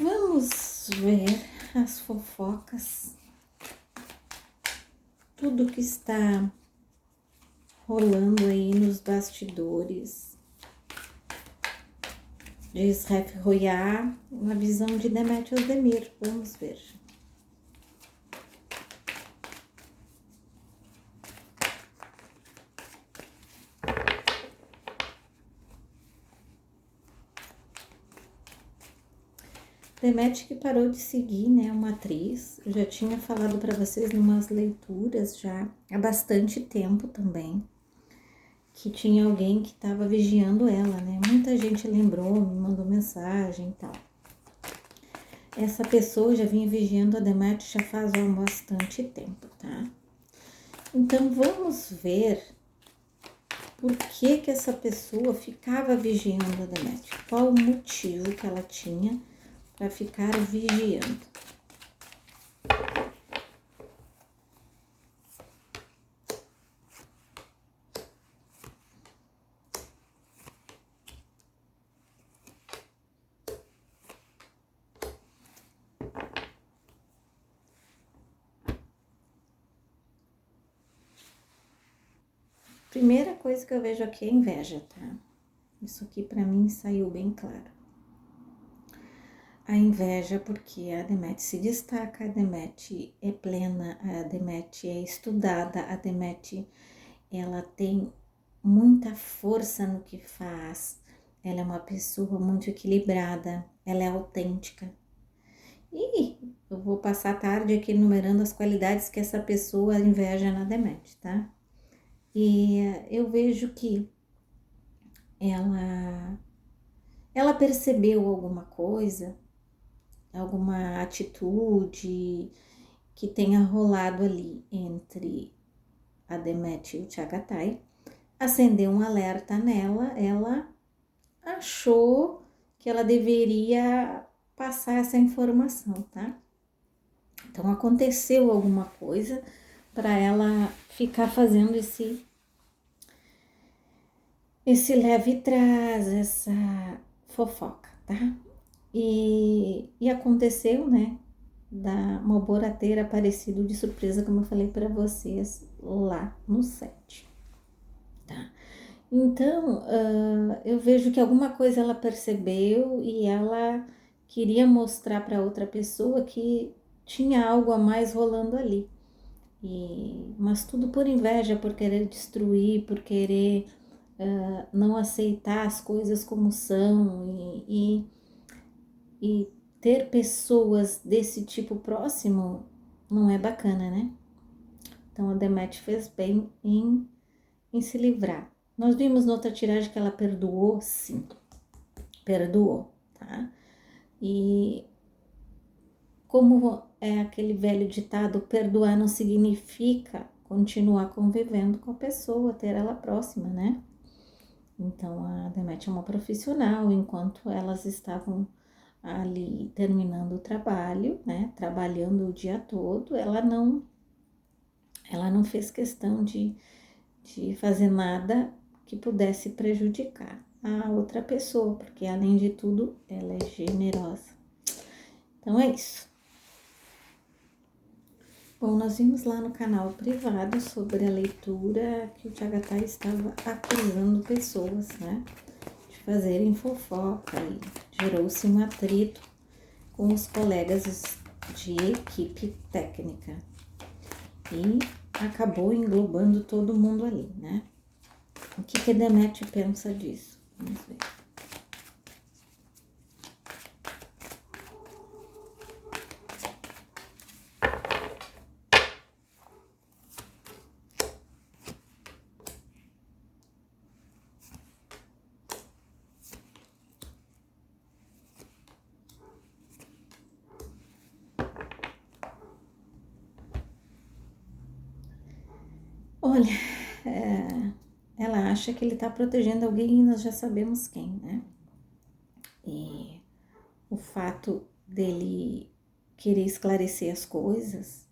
Vamos ver as fofocas, tudo que está rolando aí nos bastidores. Diz Ref Royar, uma visão de Demetrios Demir. Vamos ver. Demet que parou de seguir, né, uma atriz. Eu já tinha falado para vocês numas leituras já há bastante tempo também, que tinha alguém que estava vigiando ela, né? Muita gente lembrou, me mandou mensagem e tal. Essa pessoa já vinha vigiando a Demet já faz bastante tempo, tá? Então vamos ver por que essa pessoa ficava vigiando a Demet. Qual o motivo que ela tinha para ficar vigiando. Primeira coisa que eu vejo aqui é inveja, tá? Isso aqui para mim saiu bem claro. A inveja, porque a Demet se destaca, a Demet é plena, a Demet é estudada, a Demet, ela tem muita força no que faz, ela é uma pessoa muito equilibrada, ela é autêntica. E eu vou passar a tarde aqui enumerando as qualidades que essa pessoa inveja na Demet, tá? E eu vejo que ela percebeu alguma coisa, alguma atitude que tenha rolado ali entre a Demet e o Tchagatai, acendeu um alerta nela, ela achou que ela deveria passar essa informação, tá? Então aconteceu alguma coisa para ela ficar fazendo esse leve e traz, essa fofoca, tá? E aconteceu, né, da Malbora ter aparecido de surpresa, como eu falei para vocês, lá no set, tá? Então, eu vejo que alguma coisa ela percebeu e ela queria mostrar para outra pessoa que tinha algo a mais rolando ali. Mas tudo por inveja, por querer destruir, por querer não aceitar as coisas como são e ter pessoas desse tipo próximo não é bacana, né? Então a Demet fez bem em se livrar. Nós vimos noutra tiragem que ela perdoou, sim, perdoou, tá? E como é aquele velho ditado, perdoar não significa continuar convivendo com a pessoa, ter ela próxima, né? Então a Demet é uma profissional, enquanto elas estavam ali terminando o trabalho, né? Trabalhando o dia todo, ela não fez questão de fazer nada que pudesse prejudicar a outra pessoa, porque além de tudo, ela é generosa. Então é isso. Bom, nós vimos lá no canal privado sobre a leitura que o Tchagatai estava acusando pessoas, né, de fazerem fofoca e gerou-se um atrito com os colegas de equipe técnica e acabou englobando todo mundo ali, né? O que a Demet pensa disso? Vamos ver. Olha, ela acha que ele tá protegendo alguém e nós já sabemos quem, né? E o fato dele querer esclarecer as coisas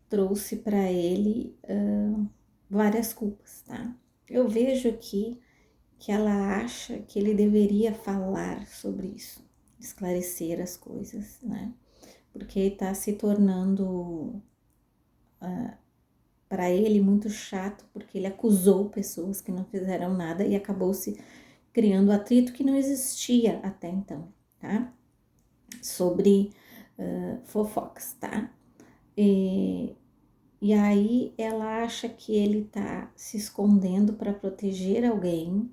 trouxe para ele várias culpas, tá? Eu vejo aqui que ela acha que ele deveria falar sobre isso. esclarecer as coisas, né? Porque está se tornando para ele muito chato, porque ele acusou pessoas que não fizeram nada e acabou se criando atrito que não existia até então, tá? Sobre fofocas, tá? E aí ela acha que ele tá se escondendo para proteger alguém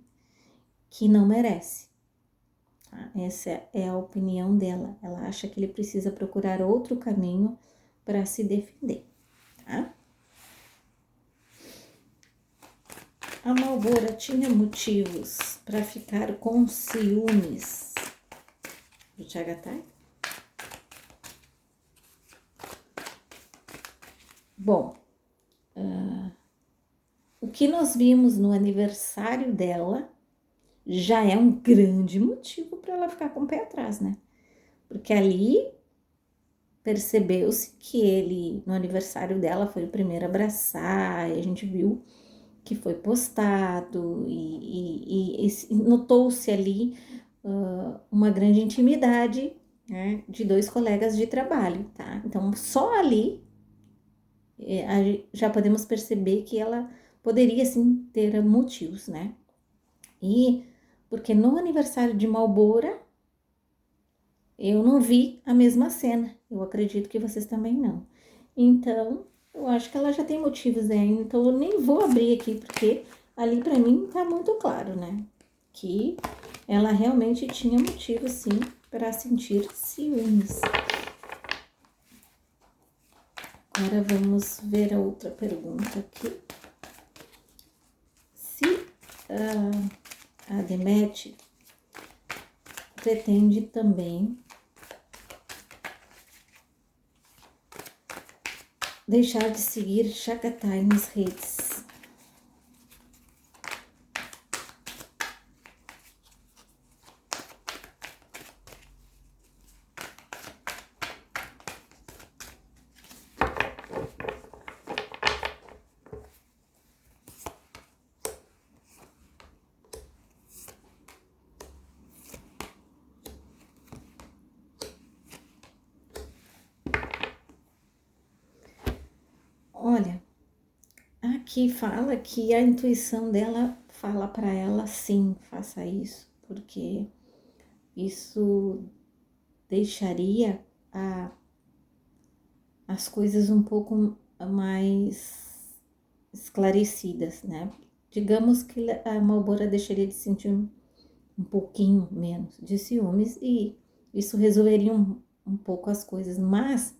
que não merece. Tá? Essa é a opinião dela. Ela acha que ele precisa procurar outro caminho para se defender, tá? A Malbora tinha motivos para ficar com ciúmes do Tchagatai? Bom, o que nós vimos no aniversário dela já é um grande motivo para ela ficar com o pé atrás, né? Porque ali percebeu-se que ele, no aniversário dela, foi o primeiro a abraçar, e a gente viu que foi postado, e notou-se ali uma grande intimidade, né, de dois colegas de trabalho, tá? Então, só ali já podemos perceber que ela poderia, sim, ter motivos, né? E porque no aniversário de Malbora, eu não vi a mesma cena. Eu acredito que vocês também não. Então, eu acho que ela já tem motivos ainda. Então, eu nem vou abrir aqui, porque ali pra mim tá muito claro, né? Que ela realmente tinha motivo, sim, para sentir ciúmes. Agora vamos ver a outra pergunta aqui. Se a Demet pretende também deixar de seguir Tchagatai nas redes. Olha, aqui fala que a intuição dela fala para ela sim, faça isso, porque isso deixaria as coisas um pouco mais esclarecidas, né? Digamos que a Malbora deixaria de sentir um pouquinho menos de ciúmes e isso resolveria um pouco as coisas, mas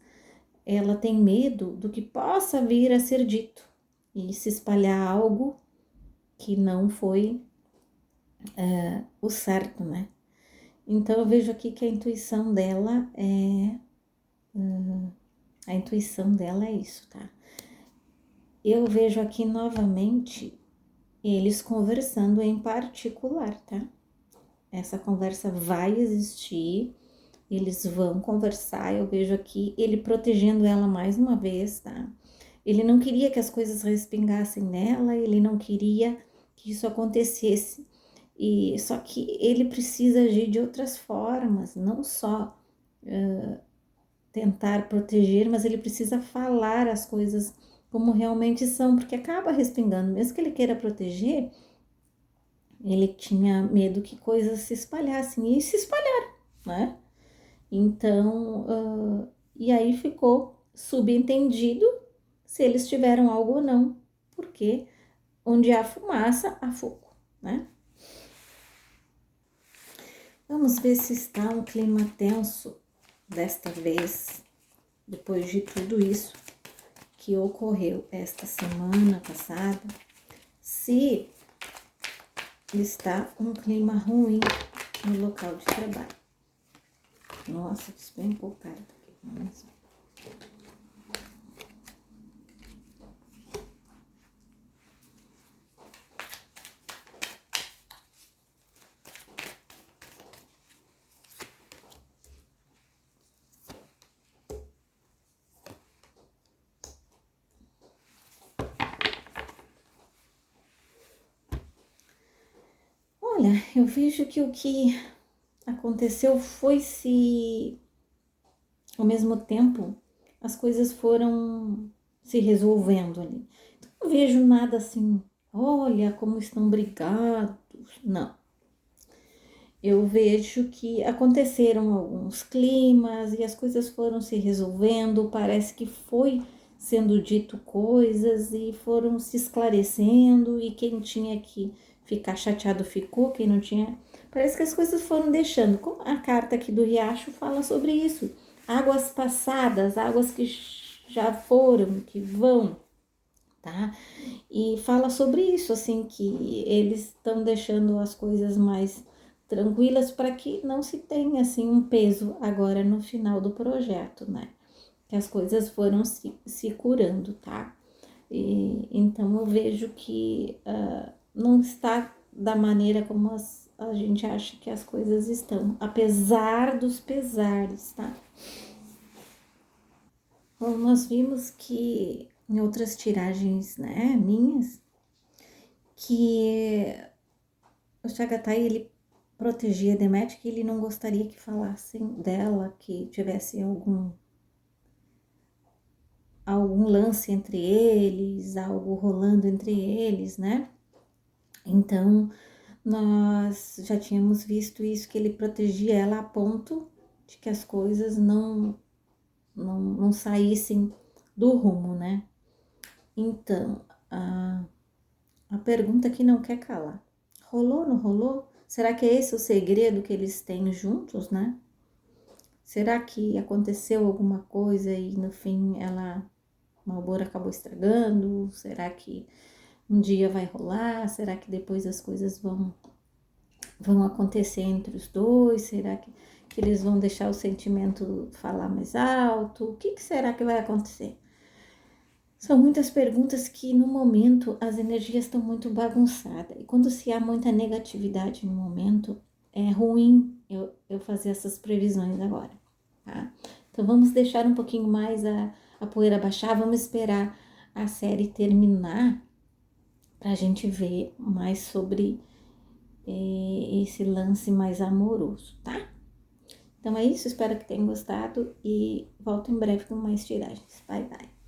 ela tem medo do que possa vir a ser dito e se espalhar algo que não foi o certo, né? Então eu vejo aqui que a intuição dela é isso, tá? Eu vejo aqui novamente eles conversando em particular, tá? Essa conversa vai existir, eles vão conversar. Eu vejo aqui ele protegendo ela mais uma vez, tá? Ele não queria que as coisas respingassem nela, ele não queria que isso acontecesse. E só que ele precisa agir de outras formas, não só tentar proteger, mas ele precisa falar as coisas como realmente são, porque acaba respingando, mesmo que ele queira proteger, ele tinha medo que coisas se espalhassem e se espalharam, né? Então, e aí ficou subentendido se eles tiveram algo ou não, porque onde há fumaça, há fogo, né? Vamos ver se está um clima tenso desta vez, depois de tudo isso que ocorreu esta semana passada, se está um clima ruim no local de trabalho. Nossa, estou bem empolgada aqui. Vamos ver. Olha, eu vejo que o que aconteceu foi se, ao mesmo tempo, as coisas foram se resolvendo ali. Então, não vejo nada assim, olha como estão brigados. Não. Eu vejo que aconteceram alguns climas e as coisas foram se resolvendo, parece que foi sendo dito coisas e foram se esclarecendo, e quem tinha que ficar chateado ficou, quem não tinha. Parece que as coisas foram deixando. Como a carta aqui do Riacho fala sobre isso. Águas passadas, águas que já foram, que vão, tá? E fala sobre isso, assim, que eles estão deixando as coisas mais tranquilas para que não se tenha, assim, um peso agora no final do projeto, né? Que as coisas foram se curando, tá? Então eu vejo que não está da maneira como a gente acha que as coisas estão, apesar dos pesares, tá? Bom, nós vimos que em outras tiragens, né, minhas, que o Chagatai, ele protegia Deméter, que ele não gostaria que falassem dela, que tivesse algum lance entre eles, algo rolando entre eles, né? Então, nós já tínhamos visto isso, que ele protegia ela a ponto de que as coisas não saíssem do rumo, né? Então, a pergunta que não quer calar. Rolou, não rolou? Será que é esse o segredo que eles têm juntos, né? Será que aconteceu alguma coisa e no fim Malboro acabou estragando? Será que um dia vai rolar? Será que depois as coisas vão acontecer entre os dois? Será que eles vão deixar o sentimento falar mais alto? O que será que vai acontecer? São muitas perguntas que no momento as energias estão muito bagunçadas. E quando se há muita negatividade no momento, é ruim eu fazer essas previsões agora, tá? Então vamos deixar um pouquinho mais a poeira baixar, vamos esperar a série terminar pra gente ver mais sobre esse lance mais amoroso, tá? Então é isso, espero que tenham gostado e volto em breve com mais tiragens. Bye, bye.